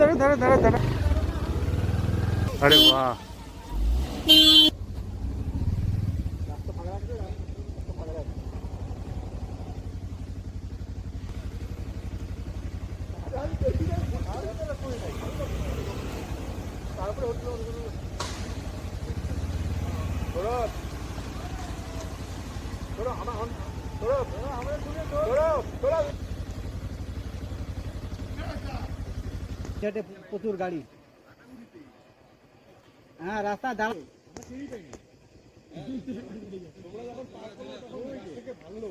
धरो धरो धरो धरो। अरे वाह প্রচুর গাড়ি। হ্যাঁ রাস্তা দাও ভালো